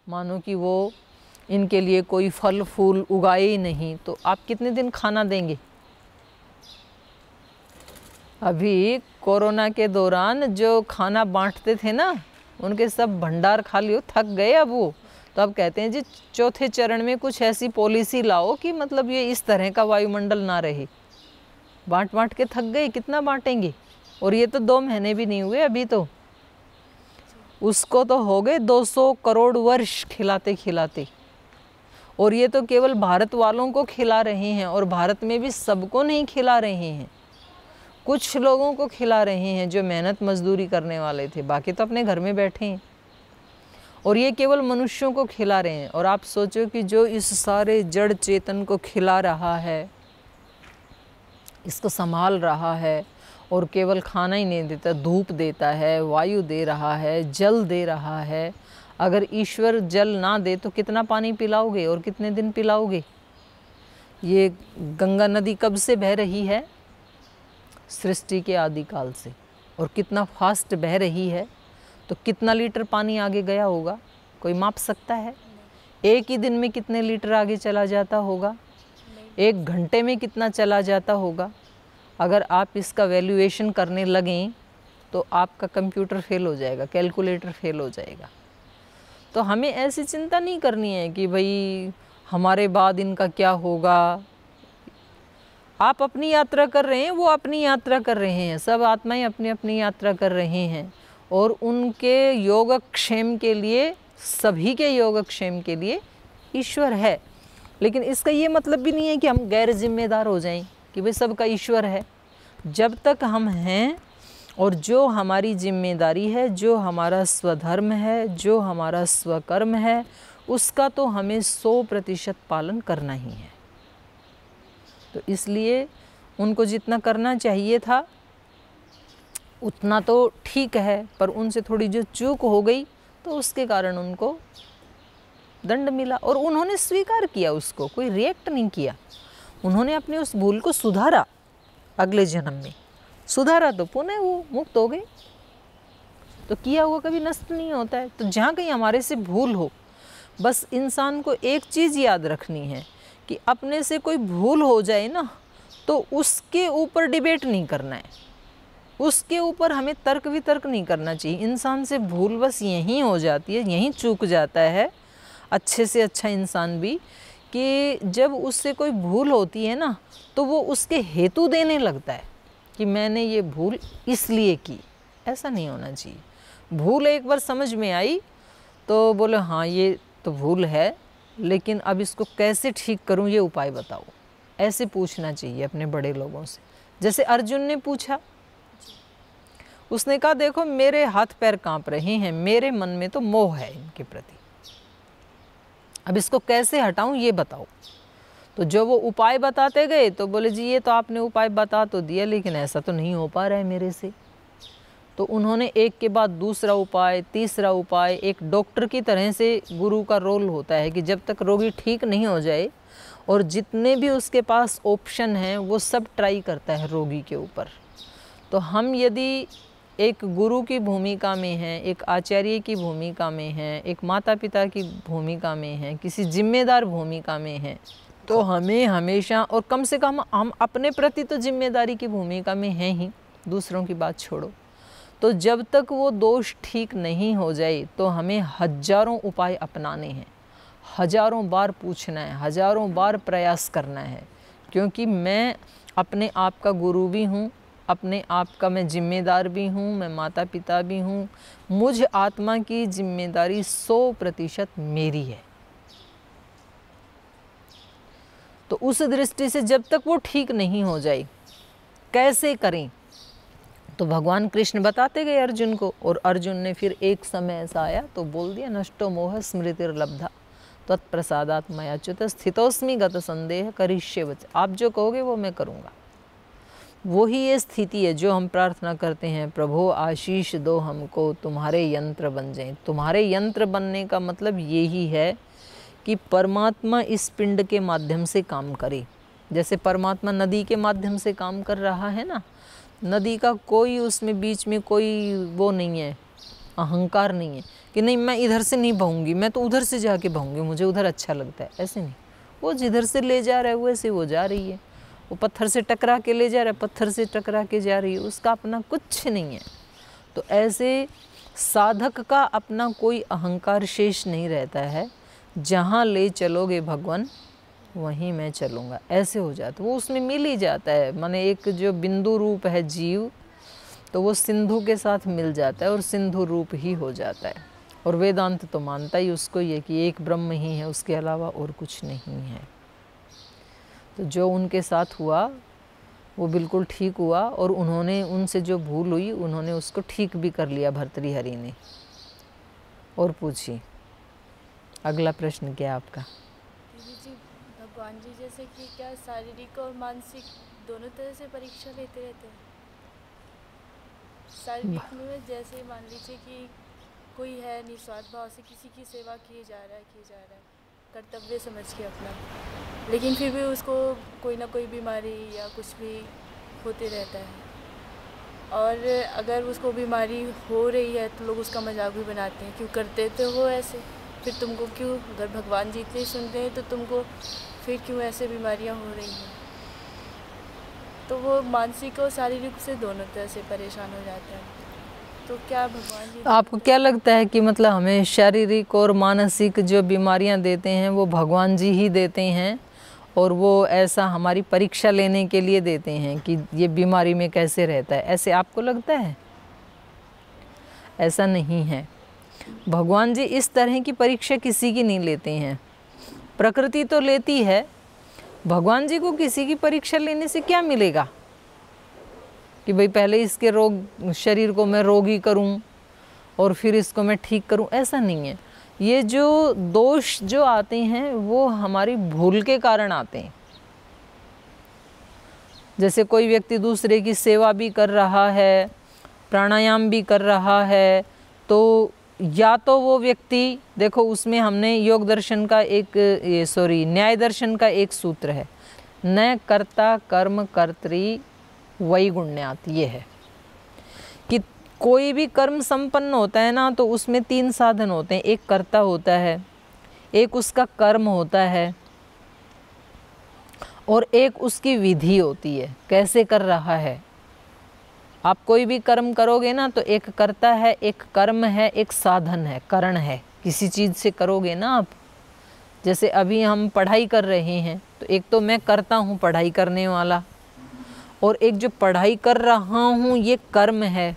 मानो कि वो इनके लिए कोई फल फूल उगाए ही नहीं, तो आप कितने दिन खाना देंगे? अभी कोरोना के दौरान जो खाना बांटते थे ना, उनके सब भंडार खाली हो थक गए अब वो। तो अब कहते हैं जी चौथे चरण में कुछ ऐसी पॉलिसी लाओ कि मतलब ये इस तरह का वायुमंडल ना रहे। बांट बांट के थक गए, कितना बांटेंगे? और ये तो 2 महीने भी नहीं हुए अभी तो, उसको तो हो गए 200 करोड़ वर्ष खिलाते खिलाते। और ये तो केवल भारत वालों को खिला रहे हैं, और भारत में भी सबको नहीं खिला रहे हैं, कुछ लोगों को खिला रहे हैं जो मेहनत मजदूरी करने वाले थे, बाकी तो अपने घर में बैठे हैं। और ये केवल मनुष्यों को खिला रहे हैं। और आप सोचो कि जो इस सारे जड़ चेतन को खिला रहा है, इसको संभाल रहा है, और केवल खाना ही नहीं देता, धूप देता है, वायु दे रहा है, जल दे रहा है। अगर ईश्वर जल ना दे तो कितना पानी पिलाओगे और कितने दिन पिलाओगे? ये गंगा नदी कब से बह रही है? सृष्टि के आदिकाल से। और कितना फास्ट बह रही है, तो कितना लीटर पानी आगे गया होगा? कोई माप सकता है? एक ही दिन में कितने लीटर आगे चला जाता होगा? 1 घंटे में कितना चला जाता होगा? अगर आप इसका वैल्यूएशन करने लगें तो आपका कंप्यूटर फेल हो जाएगा, कैलकुलेटर फेल हो जाएगा। तो हमें ऐसी चिंता नहीं करनी है कि भाई हमारे बाद इनका क्या होगा। आप अपनी यात्रा कर रहे हैं, वो अपनी यात्रा कर रहे हैं, सब आत्माएं अपनी अपनी यात्रा कर रहे हैं। और उनके योगक्षेम के लिए, सभी के योगक्षेम के लिए ईश्वर है। लेकिन इसका ये मतलब भी नहीं है कि हम गैर जिम्मेदार हो जाएं कि भाई सबका ईश्वर है। जब तक हम हैं, और जो हमारी जिम्मेदारी है, जो हमारा स्वधर्म है, जो हमारा स्वकर्म है, उसका तो हमें 100% पालन करना ही है। तो इसलिए उनको जितना करना चाहिए था उतना तो ठीक है, पर उनसे थोड़ी जो चूक हो गई तो उसके कारण उनको दंड मिला। और उन्होंने स्वीकार किया उसको, कोई रिएक्ट नहीं किया। उन्होंने अपने उस भूल को सुधारा, अगले जन्म में सुधारा, तो पुनः वो मुक्त हो गए। तो किया हुआ कभी नष्ट नहीं होता है। तो जहाँ कहीं हमारे से भूल हो, बस इंसान को एक चीज़ याद रखनी है कि अपने से कोई भूल हो जाए ना, तो उसके ऊपर डिबेट नहीं करना है, उसके ऊपर हमें तर्क वितर्क नहीं करना चाहिए। इंसान से भूल बस यहीं हो जाती है, यहीं चूक जाता है अच्छे से अच्छा इंसान भी, कि जब उससे कोई भूल होती है ना, तो वो उसके हेतु देने लगता है कि मैंने ये भूल इसलिए की। ऐसा नहीं होना चाहिए। भूल एक बार समझ में आई तो बोले हाँ ये तो भूल है, लेकिन अब इसको कैसे ठीक करूं, ये उपाय बताओ। ऐसे पूछना चाहिए अपने बड़े लोगों से। जैसे अर्जुन ने पूछा, उसने कहा देखो मेरे हाथ पैर कांप रहे हैं, मेरे मन में तो मोह है इनके प्रति, अब इसको कैसे हटाऊं ये बताओ। तो जो वो उपाय बताते गए तो बोले जी ये तो आपने उपाय बता तो दिया, लेकिन ऐसा तो नहीं हो पा रहा है मेरे से। तो उन्होंने एक के बाद दूसरा उपाय, तीसरा उपाय, एक डॉक्टर की तरह से गुरु का रोल होता है कि जब तक रोगी ठीक नहीं हो जाए, और जितने भी उसके पास ऑप्शन हैं वो सब ट्राई करता है रोगी के ऊपर। तो हम यदि एक गुरु की भूमिका में हैं, एक आचार्य की भूमिका में हैं, एक माता पिता की भूमिका में हैं, किसी जिम्मेदार भूमिका में हैं, तो हमें हमेशा, और कम से कम हम अपने प्रति तो जिम्मेदारी की भूमिका में हैं ही, दूसरों की बात छोड़ो। तो जब तक वो दोष ठीक नहीं हो जाए तो हमें हजारों उपाय अपनाने हैं, हजारों बार पूछना है, हजारों बार प्रयास करना है। क्योंकि मैं अपने आप का गुरु भी हूँ, अपने आप का मैं जिम्मेदार भी हूँ, मैं माता पिता भी हूँ। मुझ आत्मा की जिम्मेदारी 100% मेरी है। तो उस दृष्टि से जब तक वो ठीक नहीं हो जाए कैसे करें, तो भगवान कृष्ण बताते गए अर्जुन को। और अर्जुन ने फिर एक समय ऐसा आया तो बोल दिया, नष्टो मोह स्मृतिर्लब्धा तत्प्रसादात् मया च्युत स्थितोस्मि गत संदेह करिष्ये वच। आप जो कहोगे वो मैं करूँगा। वही ये स्थिति है जो हम प्रार्थना करते हैं, प्रभु आशीष दो हमको, तुम्हारे यंत्र बन जाएं। तुम्हारे यंत्र बनने का मतलब यही है कि परमात्मा इस पिंड के माध्यम से काम करे। जैसे परमात्मा नदी के माध्यम से काम कर रहा है ना, नदी का कोई उसमें बीच में कोई वो नहीं है, अहंकार नहीं है कि नहीं मैं इधर से नहीं बहूँगी, मैं तो उधर से जाके बहूँगी, मुझे उधर अच्छा लगता है, ऐसे नहीं। वो जिधर से ले जा रहा है वैसे वो जा रही है। वो पत्थर से टकरा के ले जा रहा है, पत्थर से टकरा के जा रही है, उसका अपना कुछ नहीं है। तो ऐसे साधक का अपना कोई अहंकार शेष नहीं रहता है। जहाँ ले चलोगे भगवान वहीं मैं चलूँगा, ऐसे हो जाता है। वो उसमें मिल ही जाता है। माने एक जो बिंदु रूप है जीव, तो वो सिंधु के साथ मिल जाता है और सिंधु रूप ही हो जाता है। और वेदांत तो मानता ही उसको ये कि एक ब्रह्म ही है, उसके अलावा और कुछ नहीं है। तो जो उनके साथ हुआ वो बिल्कुल ठीक हुआ, और उन्होंने उनसे जो भूल हुई उन्होंने उसको ठीक भी कर लिया भर्तृहरि ने। और पूछिए अगला प्रश्न क्या है आपका? जी, भगवान जी जैसे कि क्या शारीरिक और मानसिक दोनों तरह से परीक्षा लेते रहते हैं? शारीरिक में जैसे मान लीजिए कि कोई है निस्वार्थ भाव से किसी की सेवा किए जा रहा है कर्तव्य समझ के अपना, लेकिन फिर भी उसको कोई ना कोई बीमारी या कुछ भी होते रहता है। और अगर उसको बीमारी हो रही है तो लोग उसका मजाक भी बनाते हैं, क्यों करते तो हो ऐसे, फिर तुमको क्यों, अगर भगवान जी इतने सुनते हैं तो तुमको फिर क्यों ऐसे बीमारियां हो रही हैं? तो वो मानसिक और शारीरिक से दोनों तरह से परेशान हो जाता है। तो क्या भगवान जी, आपको क्या लगता है कि मतलब हमें शारीरिक और मानसिक जो बीमारियां देते हैं वो भगवान जी ही देते हैं, और वो ऐसा हमारी परीक्षा लेने के लिए देते हैं कि ये बीमारी में कैसे रहता है, ऐसे आपको लगता है? ऐसा नहीं है। भगवान जी इस तरह की परीक्षा किसी की नहीं लेते हैं। प्रकृति तो लेती है, भगवान जी को किसी की परीक्षा लेने से क्या मिलेगा कि भाई पहले इसके रोग शरीर को मैं रोगी करूं और फिर इसको मैं ठीक करूं, ऐसा नहीं है। ये जो दोष जो आते हैं वो हमारी भूल के कारण आते हैं। जैसे कोई व्यक्ति दूसरे की सेवा भी कर रहा है, प्राणायाम भी कर रहा है, तो या तो वो व्यक्ति, देखो उसमें हमने योग दर्शन का न्याय दर्शन का एक सूत्र है, न कर्ता कर्म कर्त्री वैगुण्यात्, ये है कि कोई भी कर्म संपन्न होता है ना तो उसमें 3 साधन होते हैं। एक कर्ता होता है, एक उसका कर्म होता है, और एक उसकी विधि होती है, कैसे कर रहा है। आप कोई भी कर्म करोगे ना तो एक कर्ता है, एक कर्म है, एक साधन है, करण है। किसी चीज़ से करोगे ना आप, जैसे अभी हम पढ़ाई कर रहे हैं तो एक तो मैं करता हूँ पढ़ाई करने वाला, और एक जो पढ़ाई कर रहा हूँ ये कर्म है,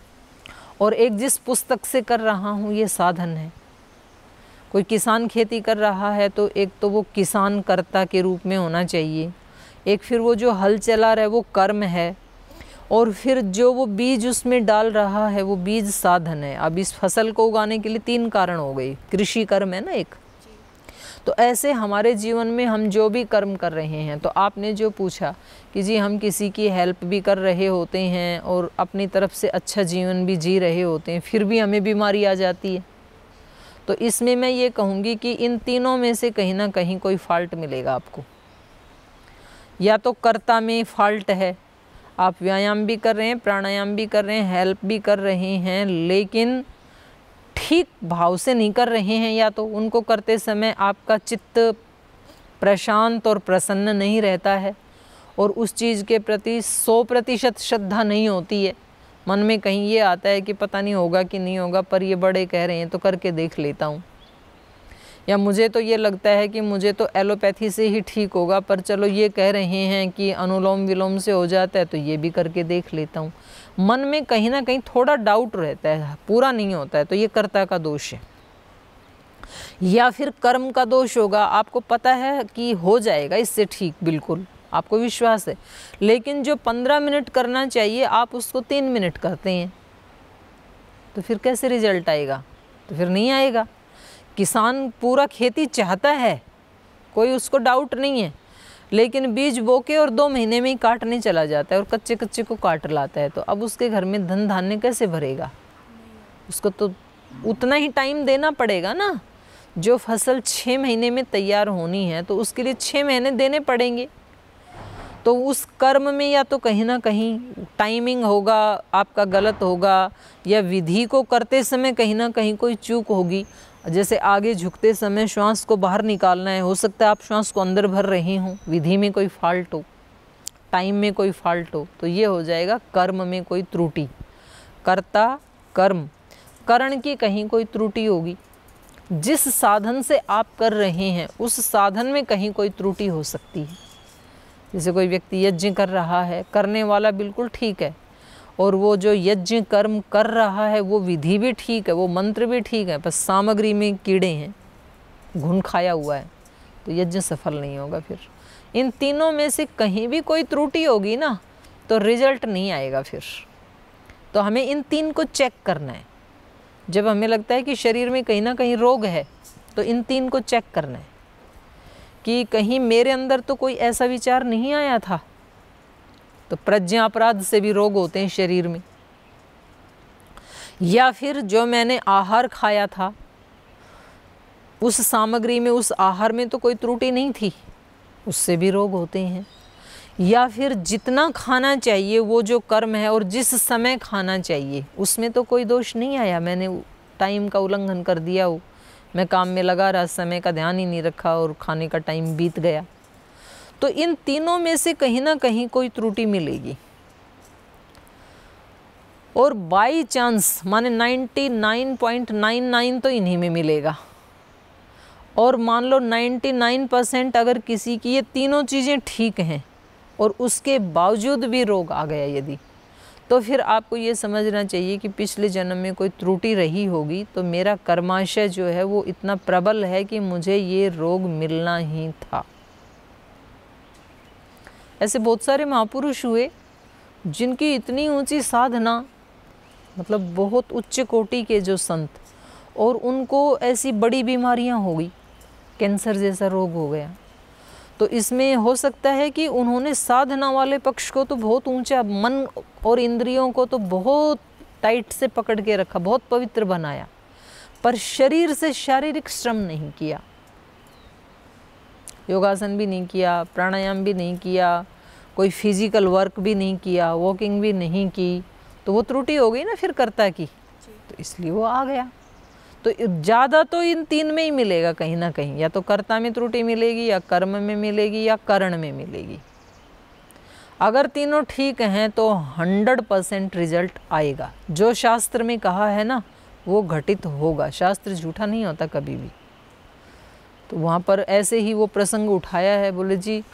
और एक जिस पुस्तक से कर रहा हूँ ये साधन है। कोई किसान खेती कर रहा है तो एक तो वो किसान कर्ता के रूप में होना चाहिए, एक फिर वो जो हल चला रहा है वो कर्म है, और फिर जो वो बीज उसमें डाल रहा है वो बीज साधन है। अब इस फसल को उगाने के लिए 3 कारण हो गए, कृषि कर्म है ना एक। तो ऐसे हमारे जीवन में हम जो भी कर्म कर रहे हैं, तो आपने जो पूछा कि जी हम किसी की हेल्प भी कर रहे होते हैं और अपनी तरफ से अच्छा जीवन भी जी रहे होते हैं, फिर भी हमें बीमारी आ जाती है। तो इसमें मैं ये कहूँगी कि इन तीनों में से कहीं ना कहीं कोई फॉल्ट मिलेगा आपको। या तो कर्ता में फॉल्ट है, आप व्यायाम भी कर रहे हैं, प्राणायाम भी कर रहे हैं, हेल्प भी कर रहे हैं, लेकिन ठीक भाव से नहीं कर रहे हैं, या तो उनको करते समय आपका चित्त प्रशांत और प्रसन्न नहीं रहता है, और उस चीज़ के प्रति 100% श्रद्धा नहीं होती है। मन में कहीं ये आता है कि पता नहीं होगा कि नहीं होगा, पर ये बड़े कह रहे हैं तो करके देख लेता हूँ, या मुझे तो ये लगता है कि मुझे तो एलोपैथी से ही ठीक होगा, पर चलो ये कह रहे हैं कि अनुलोम विलोम से हो जाता है तो ये भी करके देख लेता हूँ। मन में कहीं ना कहीं थोड़ा डाउट रहता है, पूरा नहीं होता है, तो ये कर्ता का दोष है। या फिर कर्म का दोष होगा, आपको पता है कि हो जाएगा इससे ठीक, बिल्कुल आपको विश्वास है, लेकिन जो 15 मिनट करना चाहिए आप उसको 3 मिनट करते हैं, तो फिर कैसे रिजल्ट आएगा? तो फिर नहीं आएगा। किसान पूरा खेती चाहता है, कोई उसको डाउट नहीं है, लेकिन बीज बो के और 2 महीने में ही काटने चला जाता है और कच्चे कच्चे को काट लाता है, तो अब उसके घर में धन धान्य कैसे भरेगा? उसको तो उतना ही टाइम देना पड़ेगा ना। जो फसल 6 महीने में तैयार होनी है तो उसके लिए 6 महीने देने पड़ेंगे। तो उस कर्म में या तो कहीं ना कहीं टाइमिंग होगा आपका गलत होगा, या विधि को करते समय कहीं ना कहीं कोई चूक होगी। जैसे आगे झुकते समय श्वास को बाहर निकालना है, हो सकता है आप श्वास को अंदर भर रहे हों, विधि में कोई फॉल्ट हो, टाइम में कोई फॉल्ट हो, तो ये हो जाएगा कर्म में कोई त्रुटि। कर्ता कर्म करण की कहीं कोई त्रुटि होगी। जिस साधन से आप कर रहे हैं उस साधन में कहीं कोई त्रुटि हो सकती है। जैसे कोई व्यक्ति यज्ञ कर रहा है, करने वाला बिल्कुल ठीक है, और वो जो यज्ञ कर्म कर रहा है वो विधि भी ठीक है, वो मंत्र भी ठीक है, बस सामग्री में कीड़े हैं, घुन खाया हुआ है, तो यज्ञ सफल नहीं होगा। फिर इन तीनों में से कहीं भी कोई त्रुटि होगी ना तो रिजल्ट नहीं आएगा। फिर तो हमें इन तीन को चेक करना है। जब हमें लगता है कि शरीर में कहीं ना कहीं रोग है तो इन तीन को चेक करना है कि कहीं मेरे अंदर तो कोई ऐसा विचार नहीं आया था। तो प्रज्ञा अपराध से भी रोग होते हैं शरीर में, या फिर जो मैंने आहार खाया था उस सामग्री में, उस आहार में तो कोई त्रुटि नहीं थी, उससे भी रोग होते हैं। या फिर जितना खाना चाहिए वो जो कर्म है और जिस समय खाना चाहिए उसमें तो कोई दोष नहीं आया, मैंने टाइम का उल्लंघन कर दिया हो, मैं काम में लगा रहा, समय का ध्यान ही नहीं रखा और खाने का टाइम बीत गया। तो इन तीनों में से कहीं ना कहीं कोई त्रुटि मिलेगी। और बाई चांस माने 99.99 तो इन्हीं में मिलेगा, और मान लो 99% अगर किसी की ये तीनों चीज़ें ठीक हैं और उसके बावजूद भी रोग आ गया यदि, तो फिर आपको ये समझना चाहिए कि पिछले जन्म में कोई त्रुटि रही होगी, तो मेरा कर्माशय जो है वो इतना प्रबल है कि मुझे ये रोग मिलना ही था। ऐसे बहुत सारे महापुरुष हुए जिनकी इतनी ऊंची साधना, मतलब बहुत उच्च कोटि के जो संत, और उनको ऐसी बड़ी बीमारियां हो गई, कैंसर जैसा रोग हो गया। तो इसमें हो सकता है कि उन्होंने साधना वाले पक्ष को तो बहुत ऊंचा, मन और इंद्रियों को तो बहुत टाइट से पकड़ के रखा, बहुत पवित्र बनाया, पर शरीर से शारीरिक श्रम नहीं किया, योगासन भी नहीं किया, प्राणायाम भी नहीं किया, कोई फिजिकल वर्क भी नहीं किया, वॉकिंग भी नहीं की, तो वो त्रुटि हो गई ना फिर कर्ता की, तो इसलिए वो आ गया। तो ज़्यादा तो इन तीन में ही मिलेगा कहीं ना कहीं, या तो कर्ता में त्रुटि मिलेगी, या कर्म में मिलेगी, या करण में मिलेगी। अगर तीनों ठीक हैं तो 100% रिजल्ट आएगा। जो शास्त्र में कहा है ना वो घटित होगा, शास्त्र झूठा नहीं होता कभी भी। तो वहाँ पर ऐसे ही वो प्रसंग उठाया है, बोले जी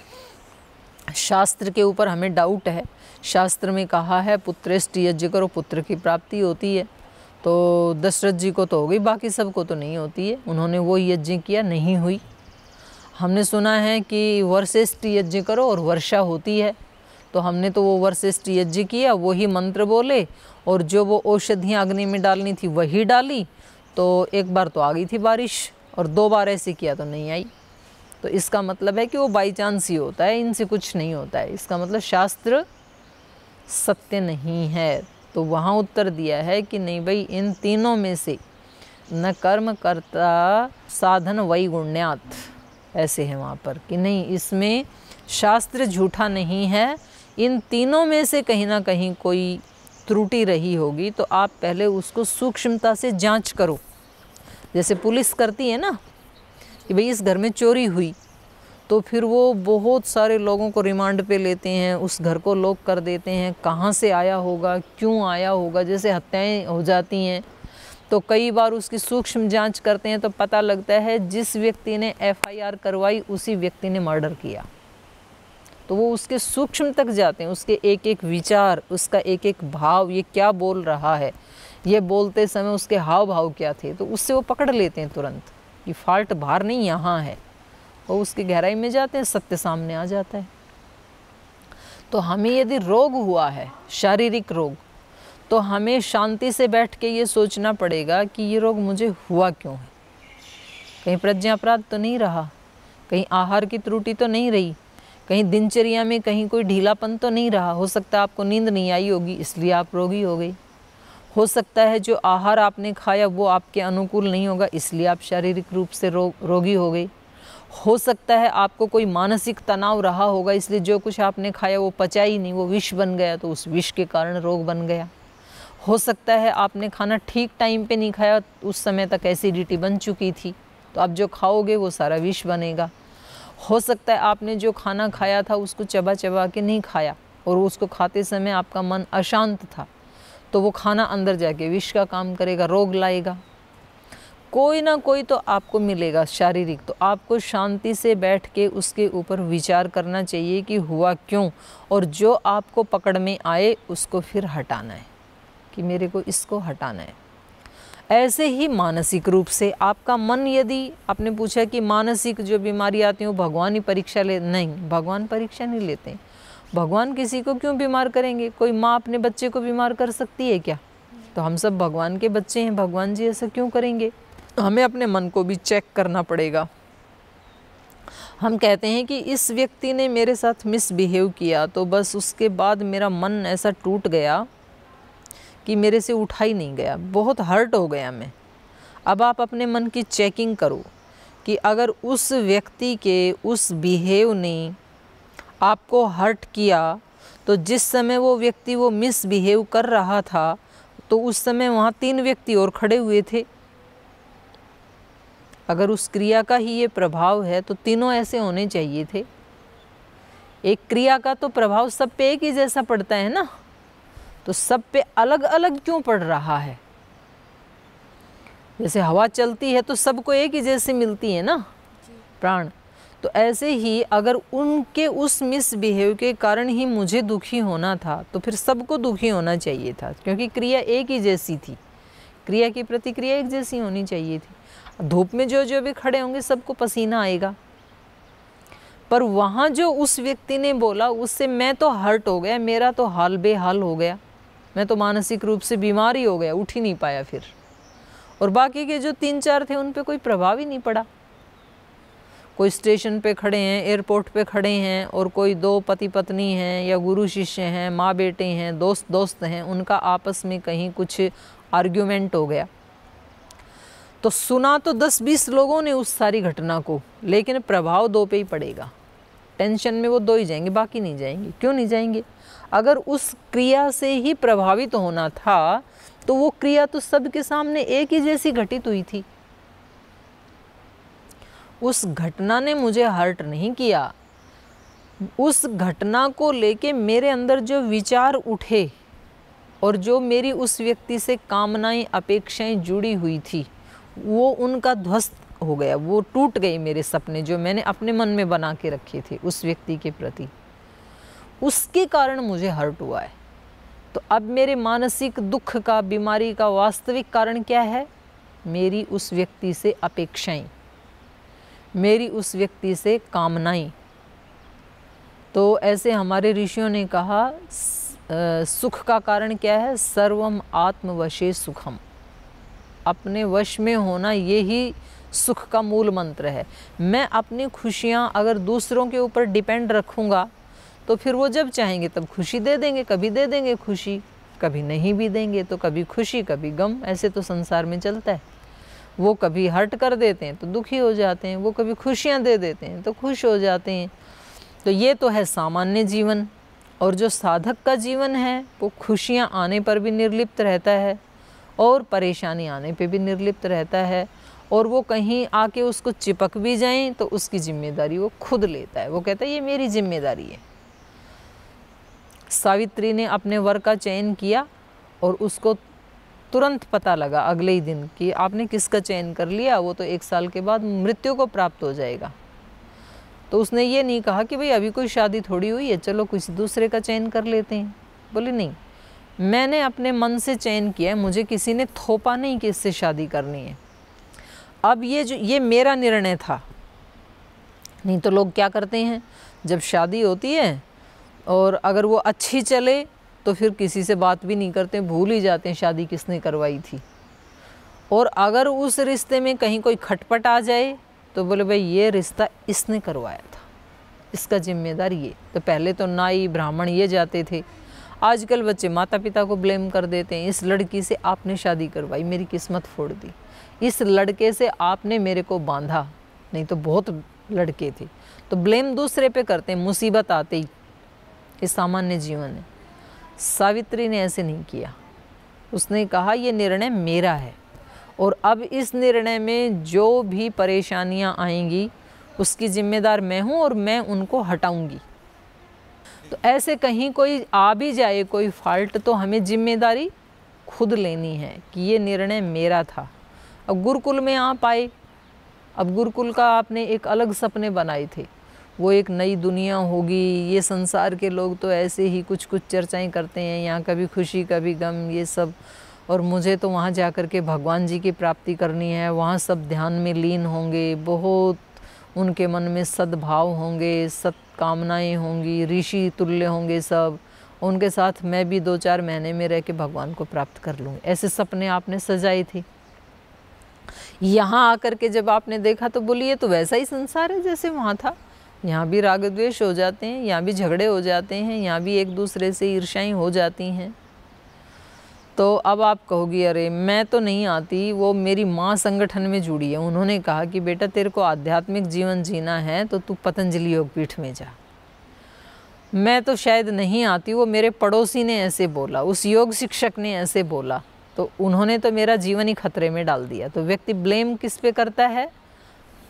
शास्त्र के ऊपर हमें डाउट है, शास्त्र में कहा है पुत्रेष्ट यज्ञ करो, पुत्र की प्राप्ति होती है, तो दशरथ जी को तो हो गई, बाकी सबको तो नहीं होती है, उन्होंने वो यज्ञ किया, नहीं हुई। हमने सुना है कि वर्षेष्ठ यज्ञ करो और वर्षा होती है, तो हमने तो वो वर्षेष्ठ यज्ञ किया, वही मंत्र बोले, और जो वो औषधियाँ अग्नि में डालनी थी वही डाली, तो एक बार तो आ गई थी बारिश, और 2 बार ऐसे किया तो नहीं आई। तो इसका मतलब है कि वो बाई चांस ही होता है, इनसे कुछ नहीं होता है, इसका मतलब शास्त्र सत्य नहीं है। तो वहाँ उत्तर दिया है कि नहीं भाई, इन तीनों में से न कर्म कर्ता साधन वैगुण्यात, ऐसे है वहाँ पर कि नहीं, इसमें शास्त्र झूठा नहीं है, इन तीनों में से कहीं ना कहीं कोई त्रुटि रही होगी, तो आप पहले उसको सूक्ष्मता से जांच करो। जैसे पुलिस करती है ना कि भाई इस घर में चोरी हुई, तो फिर वो बहुत सारे लोगों को रिमांड पे लेते हैं, उस घर को लॉक कर देते हैं, कहाँ से आया होगा, क्यों आया होगा। जैसे हत्याएं हो जाती हैं तो कई बार उसकी सूक्ष्म जांच करते हैं, तो पता लगता है जिस व्यक्ति ने FIR करवाई उसी व्यक्ति ने मर्डर किया। तो वो उसके सूक्ष्म तक जाते हैं, उसके एक एक विचार, उसका एक एक भाव, ये क्या बोल रहा है, ये बोलते समय उसके हाव भाव क्या थे, तो उससे वो पकड़ लेते हैं तुरंत कि फॉल्ट बाहर नहीं यहाँ है, और उसकी गहराई में जाते हैं, सत्य सामने आ जाता है। तो हमें यदि रोग हुआ है, शारीरिक रोग, तो हमें शांति से बैठ के ये सोचना पड़ेगा कि ये रोग मुझे हुआ क्यों है। कहीं प्रज्ञा अपराध तो नहीं रहा, कहीं आहार की त्रुटि तो नहीं रही, कहीं दिनचर्या में कहीं कोई ढीलापन तो नहीं रहा। हो सकता है आपको नींद नहीं आई होगी इसलिए आप रोगी हो गई, हो सकता है जो आहार आपने खाया वो आपके अनुकूल नहीं होगा इसलिए आप शारीरिक रूप से रोगी हो गई, हो सकता है आपको कोई मानसिक तनाव रहा होगा, इसलिए जो कुछ आपने खाया वो पचा ही नहीं, वो विष बन गया, तो उस विष के कारण रोग बन गया। हो सकता है आपने खाना ठीक टाइम पे नहीं खाया, उस समय तक एसिडिटी बन चुकी थी, तो अब जो खाओगे वो सारा विष बनेगा। हो सकता है आपने जो खाना खाया था उसको चबा चबा के नहीं खाया और उसको खाते समय आपका मन अशांत था, तो वो खाना अंदर जाके विष का काम करेगा, रोग लाएगा। कोई ना कोई तो आपको मिलेगा शारीरिक, तो आपको शांति से बैठ के उसके ऊपर विचार करना चाहिए कि हुआ क्यों, और जो आपको पकड़ में आए उसको फिर हटाना है कि मेरे को इसको हटाना है। ऐसे ही मानसिक रूप से आपका मन, यदि आपने पूछा कि मानसिक जो बीमारी आती है वो भगवान ही परीक्षा ले, नहीं, भगवान परीक्षा नहीं लेते। भगवान किसी को क्यों बीमार करेंगे? कोई माँ अपने बच्चे को बीमार कर सकती है क्या? तो हम सब भगवान के बच्चे हैं, भगवान जी ऐसा क्यों करेंगे? हमें अपने मन को भी चेक करना पड़ेगा। हम कहते हैं कि इस व्यक्ति ने मेरे साथ मिसबिहेव किया, तो बस उसके बाद मेरा मन ऐसा टूट गया कि मेरे से उठा ही नहीं गया, बहुत हर्ट हो गया मैं। अब आप अपने मन की चेकिंग करो कि अगर उस व्यक्ति के उस बिहेव ने आपको हर्ट किया, तो जिस समय वो व्यक्ति वो मिसबिहेव कर रहा था, तो उस समय वहाँ 3 व्यक्ति और खड़े हुए थे। अगर उस क्रिया का ही ये प्रभाव है तो तीनों ऐसे होने चाहिए थे। एक क्रिया का तो प्रभाव सब पे एक ही जैसा पड़ता है ना, तो सब पे अलग अलग क्यों पड़ रहा है? जैसे हवा चलती है तो सबको एक ही जैसे मिलती है ना प्राण, तो ऐसे ही अगर उनके उस मिसबिहेव के कारण ही मुझे दुखी होना था, तो फिर सबको दुखी होना चाहिए था, क्योंकि क्रिया एक ही जैसी थी, क्रिया की प्रतिक्रिया एक जैसी होनी चाहिए थी। धूप में जो जो भी खड़े होंगे सबको पसीना आएगा, पर वहाँ जो उस व्यक्ति ने बोला उससे मैं तो हर्ट हो गया, मेरा तो हाल बेहाल हो गया, मैं तो मानसिक रूप से बीमार ही हो गया, उठ ही नहीं पाया फिर। और बाकी के जो 3-4 थे उन पे कोई प्रभाव ही नहीं पड़ा। कोई स्टेशन पे खड़े हैं, एयरपोर्ट पे खड़े हैं, और कोई 2 पति पत्नी हैं या गुरु शिष्य हैं, माँ बेटे हैं, दोस्त दोस्त हैं, उनका आपस में कहीं कुछ आर्ग्यूमेंट हो गया, तो सुना तो 10-20 लोगों ने उस सारी घटना को, लेकिन प्रभाव 2 पे ही पड़ेगा। टेंशन में वो 2 ही जाएंगे, बाकी नहीं जाएंगे। क्यों नहीं जाएंगे? अगर उस क्रिया से ही प्रभावित होना था, तो वो क्रिया तो सबके सामने एक ही जैसी घटित हुई थी। उस घटना ने मुझे हर्ट नहीं किया, उस घटना को लेके मेरे अंदर जो विचार उठे और जो मेरी उस व्यक्ति से कामनाएं, अपेक्षाएं जुड़ी हुई थी, वो उनका ध्वस्त हो गया, वो टूट गए मेरे सपने जो मैंने अपने मन में बना के रखे थे उस व्यक्ति के प्रति, उसके कारण मुझे हर्ट हुआ है। तो अब मेरे मानसिक दुख का, बीमारी का वास्तविक कारण क्या है? मेरी उस व्यक्ति से अपेक्षाएं, मेरी उस व्यक्ति से कामनाएं। तो ऐसे हमारे ऋषियों ने कहा, सुख का कारण क्या है? सर्वम आत्मवशे सुखम, अपने वश में होना, ये ही सुख का मूल मंत्र है। मैं अपनी खुशियाँ अगर दूसरों के ऊपर डिपेंड रखूँगा, तो फिर वो जब चाहेंगे तब खुशी दे देंगे, कभी दे देंगे खुशी, कभी नहीं भी देंगे, तो कभी खुशी कभी गम, ऐसे तो संसार में चलता है। वो कभी हर्ट कर देते हैं तो दुखी हो जाते हैं, वो कभी खुशियाँ दे देते हैं तो खुश हो जाते हैं। तो ये तो है सामान्य जीवन। और जो साधक का जीवन है वो खुशियाँ आने पर भी निर्लिप्त रहता है और परेशानी आने पे भी निर्लिप्त रहता है, और वो कहीं आके उसको चिपक भी जाएं तो उसकी जिम्मेदारी वो खुद लेता है। वो कहता है ये मेरी जिम्मेदारी है। सावित्री ने अपने वर का चयन किया और उसको तुरंत पता लगा अगले ही दिन कि आपने किसका चयन कर लिया, वो तो 1 साल के बाद मृत्यु को प्राप्त हो जाएगा। तो उसने ये नहीं कहा कि भाई अभी कोई शादी थोड़ी हुई है, चलो किसी दूसरे का चयन कर लेते हैं। बोले नहीं, मैंने अपने मन से चयन किया है, मुझे किसी ने थोपा नहीं कि इससे शादी करनी है। अब ये मेरा निर्णय था। नहीं तो लोग क्या करते हैं, जब शादी होती है और अगर वो अच्छी चले तो फिर किसी से बात भी नहीं करते, भूल ही जाते हैं शादी किसने करवाई थी। और अगर उस रिश्ते में कहीं कोई खटपट आ जाए तो बोले भाई ये रिश्ता इसने करवाया था, इसका जिम्मेदार ये। तो पहले तो नाई ब्राह्मण ये जाते थे, आजकल बच्चे माता पिता को ब्लेम कर देते हैं। इस लड़की से आपने शादी करवाई, मेरी किस्मत फोड़ दी, इस लड़के से आपने मेरे को बांधा, नहीं तो बहुत लड़के थे। तो ब्लेम दूसरे पे करते हैं मुसीबत आते ही, ये सामान्य जीवन है। सावित्री ने ऐसे नहीं किया, उसने कहा ये निर्णय मेरा है और अब इस निर्णय में जो भी परेशानियां आएंगी उसकी जिम्मेदार मैं हूं और मैं उनको हटाऊंगी। तो ऐसे कहीं कोई आ भी जाए कोई फॉल्ट तो हमें जिम्मेदारी खुद लेनी है कि ये निर्णय मेरा था। अब गुरुकुल में आप आए, अब गुरुकुल का आपने एक अलग सपने बनाए थे, वो एक नई दुनिया होगी, ये संसार के लोग तो ऐसे ही कुछ कुछ चर्चाएं करते हैं, यहाँ कभी खुशी कभी गम ये सब, और मुझे तो वहाँ जा कर के भगवान जी की प्राप्ति करनी है, वहाँ सब ध्यान में लीन होंगे, बहुत उनके मन में सद्भाव होंगे, सत्कामनाएं होंगी, ऋषि तुल्य होंगे सब, उनके साथ मैं भी 2-4 महीने में रह के भगवान को प्राप्त कर लूँगी। ऐसे सपने आपने सजाए थे। यहाँ आकर के जब आपने देखा तो बोलिए तो वैसा ही संसार है जैसे वहाँ था। यहाँ भी राग द्वेष हो जाते हैं, यहाँ भी झगड़े हो जाते हैं, यहाँ भी एक दूसरे से ईर्ष्याएं हो जाती हैं। तो अब आप कहोगी अरे मैं तो नहीं आती, वो मेरी माँ संगठन में जुड़ी है, उन्होंने कहा कि बेटा तेरे को आध्यात्मिक जीवन जीना है तो तू पतंजलि योगपीठ में जा। मैं तो शायद नहीं आती, वो मेरे पड़ोसी ने ऐसे बोला, उस योग शिक्षक ने ऐसे बोला, तो उन्होंने तो मेरा जीवन ही खतरे में डाल दिया। तो व्यक्ति ब्लेम किस पे करता है?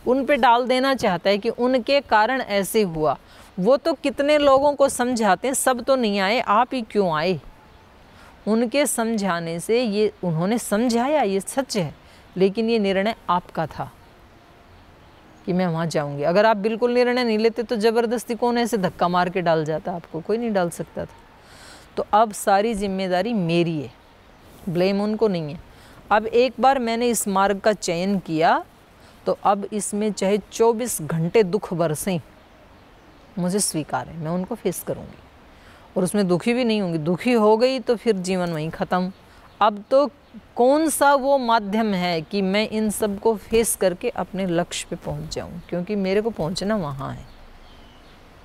उन पे डाल देना चाहता है कि उनके कारण ऐसे हुआ। वो तो कितने लोगों को समझाते हैं, सब तो नहीं आए, आप ही क्यों आए? उनके समझाने से ये उन्होंने समझाया, ये सच है, लेकिन ये निर्णय आपका था कि मैं वहाँ जाऊँगी। अगर आप बिल्कुल निर्णय नहीं लेते तो ज़बरदस्ती कौन ऐसे धक्का मार के डाल जाता आपको? कोई नहीं डाल सकता था। तो अब सारी जिम्मेदारी मेरी है, ब्लेम उनको नहीं है। अब एक बार मैंने इस मार्ग का चयन किया तो अब इसमें चाहे 24 घंटे दुख बरसें, मुझे स्वीकार है, मैं उनको फेस करूँगी और उसमें दुखी भी नहीं होंगी। दुखी हो गई तो फिर जीवन वहीं ख़त्म। अब तो कौन सा वो माध्यम है कि मैं इन सब को फेस करके अपने लक्ष्य पे पहुंच जाऊं, क्योंकि मेरे को पहुंचना वहाँ है।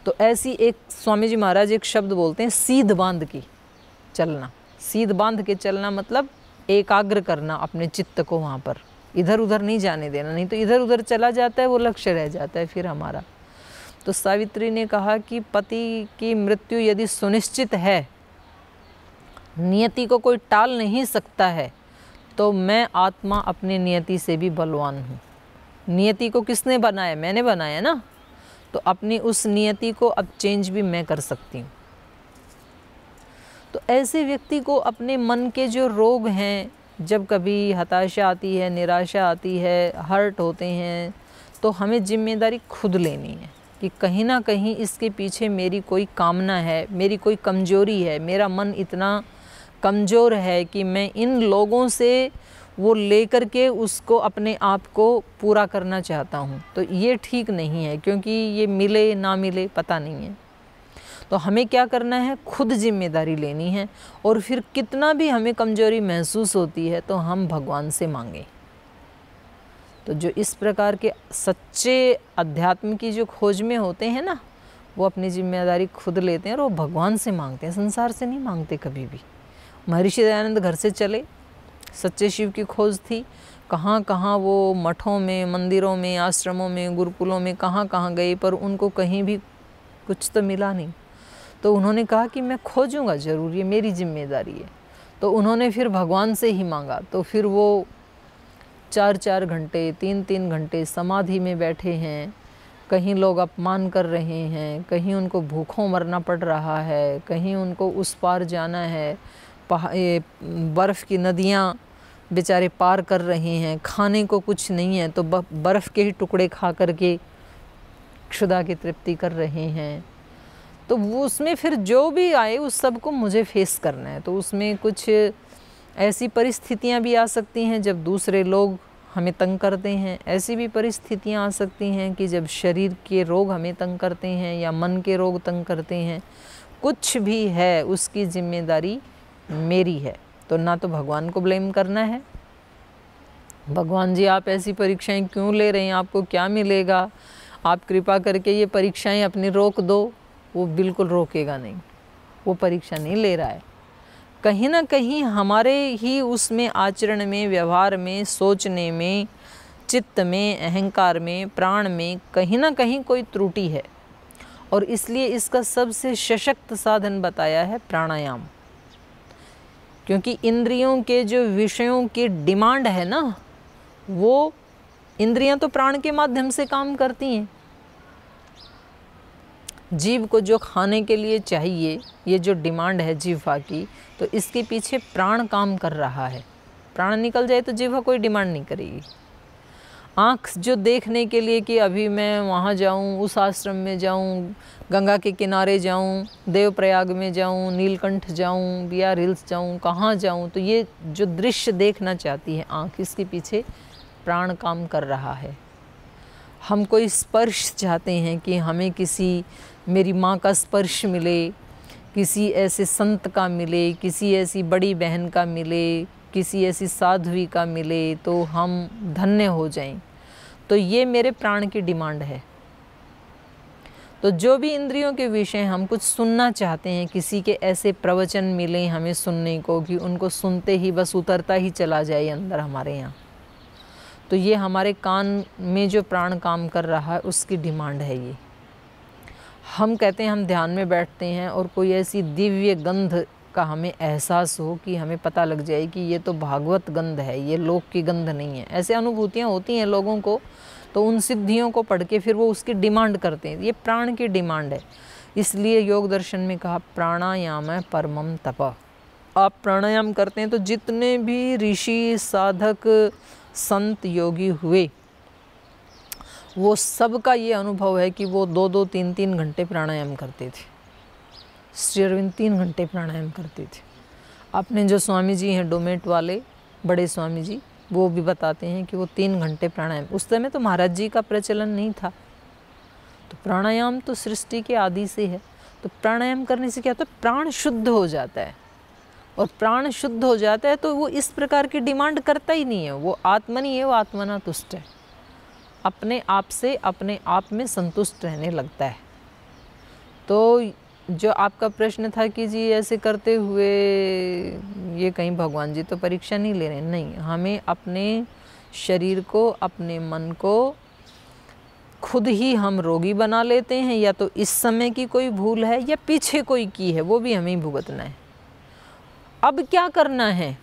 तो ऐसी एक स्वामी जी महाराज एक शब्द बोलते हैं, सीध बांध के चलना। सीध बांध के चलना मतलब एकाग्र करना अपने चित्त को वहाँ पर, इधर उधर नहीं जाने देना, नहीं तो इधर उधर चला जाता है, वो लक्ष्य रह जाता है फिर हमारा। तो सावित्री ने कहा कि पति की मृत्यु यदि सुनिश्चित है, नियति को कोई टाल नहीं सकता है, तो मैं आत्मा अपनी नियति से भी बलवान हूँ। नियति को किसने बनाया? मैंने बनाया ना। तो अपनी उस नियति को अब चेंज भी मैं कर सकती हूँ। तो ऐसे व्यक्ति को अपने मन के जो रोग हैं, जब कभी हताशा आती है, निराशा आती है, हर्ट होते हैं, तो हमें जिम्मेदारी खुद लेनी है कि कहीं ना कहीं इसके पीछे मेरी कोई कामना है, मेरी कोई कमजोरी है, मेरा मन इतना कमज़ोर है कि मैं इन लोगों से वो लेकर के उसको अपने आप को पूरा करना चाहता हूँ। तो ये ठीक नहीं है, क्योंकि ये मिले ना मिले पता नहीं है। तो हमें क्या करना है? खुद जिम्मेदारी लेनी है, और फिर कितना भी हमें कमजोरी महसूस होती है तो हम भगवान से मांगें। तो जो इस प्रकार के सच्चे अध्यात्म की जो खोज में होते हैं ना, वो अपनी जिम्मेदारी खुद लेते हैं और वो भगवान से मांगते हैं, संसार से नहीं मांगते कभी भी। महर्षि दयानंद घर से चले, सच्चे शिव की खोज थी, कहाँ कहाँ वो मठों में, मंदिरों में, आश्रमों में, गुरुकुलों में कहाँ कहाँ गए, पर उनको कहीं भी कुछ तो मिला नहीं। तो उन्होंने कहा कि मैं खोजूँगा ज़रूर, ये मेरी जिम्मेदारी है। तो उन्होंने फिर भगवान से ही मांगा। तो फिर वो 4-4 घंटे, 3-3 घंटे समाधि में बैठे हैं। कहीं लोग अपमान कर रहे हैं, कहीं उनको भूखों मरना पड़ रहा है, कहीं उनको उस पार जाना है, बर्फ़ की नदियाँ बेचारे पार कर रहे हैं, खाने को कुछ नहीं है तो बर्फ़ के ही टुकड़े खा कर के क्षुधा की तृप्ति कर रहे हैं। तो वो उसमें फिर जो भी आए उस सब को मुझे फेस करना है। तो उसमें कुछ ऐसी परिस्थितियां भी आ सकती हैं जब दूसरे लोग हमें तंग करते हैं, ऐसी भी परिस्थितियां आ सकती हैं कि जब शरीर के रोग हमें तंग करते हैं या मन के रोग तंग करते हैं। कुछ भी है उसकी जिम्मेदारी मेरी है। तो ना तो भगवान को ब्लेम करना है, भगवान जी आप ऐसी परीक्षाएं क्यों ले रहे हैं, आपको क्या मिलेगा, आप कृपा करके ये परीक्षाएं अपनी रोक दो। वो बिल्कुल रोकेगा नहीं, वो परीक्षा नहीं ले रहा है। कहीं ना कहीं हमारे ही उसमें आचरण में, व्यवहार में, सोचने में चित्त में, अहंकार में, प्राण में कहीं ना कहीं कोई त्रुटि है, और इसलिए इसका सबसे सशक्त साधन बताया है प्राणायाम। क्योंकि इंद्रियों के जो विषयों की डिमांड है ना, वो इंद्रियां तो प्राण के माध्यम से काम करती हैं। जीव को जो खाने के लिए चाहिए, ये जो डिमांड है जीवा की, तो इसके पीछे प्राण काम कर रहा है। प्राण निकल जाए तो जीवा कोई डिमांड नहीं करेगी। आँख जो देखने के लिए कि अभी मैं वहाँ जाऊँ, उस आश्रम में जाऊँ, गंगा के किनारे जाऊँ, देवप्रयाग में जाऊँ, नीलकंठ जाऊँ, बिहार हिल्स जाऊँ, कहाँ जाऊँ, तो ये जो दृश्य देखना चाहती है आँख, इसके पीछे प्राण काम कर रहा है। हम कोई स्पर्श चाहते हैं कि हमें किसी, मेरी माँ का स्पर्श मिले, किसी ऐसे संत का मिले, किसी ऐसी बड़ी बहन का मिले, किसी ऐसी साध्वी का मिले तो हम धन्य हो जाएं, तो ये मेरे प्राण की डिमांड है। तो जो भी इंद्रियों के विषय हम कुछ सुनना चाहते हैं, किसी के ऐसे प्रवचन मिले हमें सुनने को कि उनको सुनते ही बस उतरता ही चला जाए अंदर हमारे यहाँ, तो ये हमारे कान में जो प्राण काम कर रहा है उसकी डिमांड है ये। हम कहते हैं हम ध्यान में बैठते हैं और कोई ऐसी दिव्य गंध का हमें एहसास हो कि हमें पता लग जाए कि ये तो भागवत गंध है, ये लोक की गंध नहीं है। ऐसे अनुभूतियाँ होती हैं लोगों को, तो उन सिद्धियों को पढ़ के फिर वो उसकी डिमांड करते हैं। ये प्राण की डिमांड है। इसलिए योग दर्शन में कहा प्राणायाम है परमम तप। आप प्राणायाम करते हैं तो जितने भी ऋषि, साधक, संत, योगी हुए, वो सबका ये अनुभव है कि वो 2-2, 3-3 घंटे प्राणायाम करते थे। श्री अरविंद 3 घंटे प्राणायाम करते थे। अपने जो स्वामी जी हैं डोमेट वाले, बड़े स्वामी जी, वो भी बताते हैं कि वो 3 घंटे प्राणायाम। उस समय तो महाराज जी का प्रचलन नहीं था, तो प्राणायाम तो सृष्टि के आदि से है। तो प्राणायाम करने से क्या होता है, प्राण शुद्ध हो जाता है, और प्राण शुद्ध हो जाता है तो वो इस प्रकार की डिमांड करता ही नहीं है। वो आत्मनि है, वो आत्मना तुष्ट है, अपने आप से अपने आप में संतुष्ट रहने लगता है। तो जो आपका प्रश्न था कि जी ऐसे करते हुए ये कहीं भगवान जी तो परीक्षा नहीं ले रहे, नहीं, हमें अपने शरीर को, अपने मन को खुद ही हम रोगी बना लेते हैं। या तो इस समय की कोई भूल है या पीछे कोई की है, वो भी हमें ही भुगतना है। अब क्या करना है,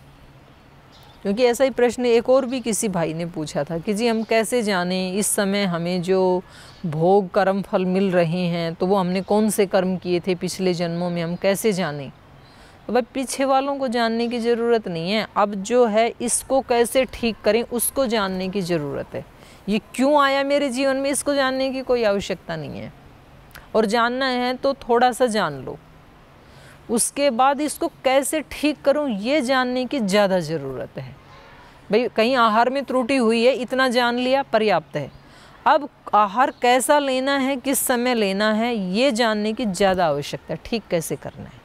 क्योंकि ऐसा ही प्रश्न एक और भी किसी भाई ने पूछा था कि जी हम कैसे जानें इस समय हमें जो भोग कर्म फल मिल रहे हैं, तो वो हमने कौन से कर्म किए थे पिछले जन्मों में, हम कैसे जानें। तो भाई पीछे वालों को जानने की ज़रूरत नहीं है, अब जो है इसको कैसे ठीक करें उसको जानने की ज़रूरत है। ये क्यों आया मेरे जीवन में, इसको जानने की कोई आवश्यकता नहीं है। और जानना है तो थोड़ा सा जान लो, उसके बाद इसको कैसे ठीक करूं ये जानने की ज़्यादा ज़रूरत है। भाई कहीं आहार में त्रुटि हुई है, इतना जान लिया पर्याप्त है। अब आहार कैसा लेना है, किस समय लेना है, ये जानने की ज़्यादा आवश्यकता है, ठीक कैसे करना है।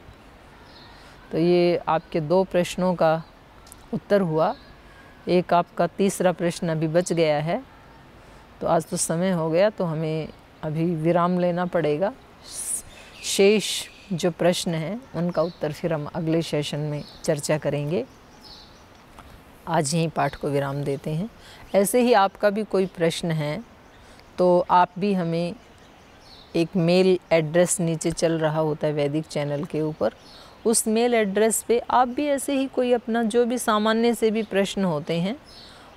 तो ये आपके 2 प्रश्नों का उत्तर हुआ। एक आपका तीसरा प्रश्न अभी बच गया है, तो आज तो समय हो गया, तो हमें अभी विराम लेना पड़ेगा। शेष जो प्रश्न हैं उनका उत्तर फिर हम अगले सेशन में चर्चा करेंगे। आज यहीं पाठ को विराम देते हैं। ऐसे ही आपका भी कोई प्रश्न है तो आप भी हमें, एक मेल एड्रेस नीचे चल रहा होता है वैदिक चैनल के ऊपर, उस मेल एड्रेस पे आप भी ऐसे ही कोई अपना जो भी सामान्य से भी प्रश्न होते हैं,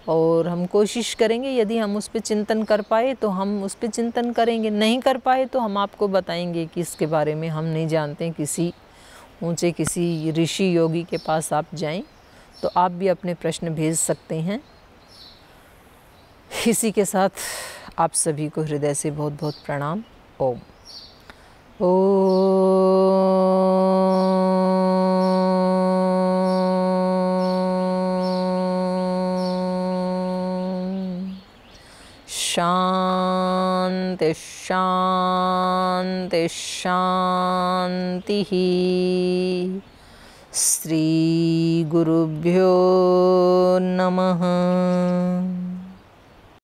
और हम कोशिश करेंगे यदि हम उस पर चिंतन कर पाए तो हम उस पर चिंतन करेंगे, नहीं कर पाए तो हम आपको बताएंगे कि इसके बारे में हम नहीं जानते, किसी ऊंचे किसी ऋषि योगी के पास आप जाएं, तो आप भी अपने प्रश्न भेज सकते हैं। इसी के साथ आप सभी को हृदय से बहुत बहुत प्रणाम। ओम। शांति शांति शांति। श्री गुरुभ्यो नमः।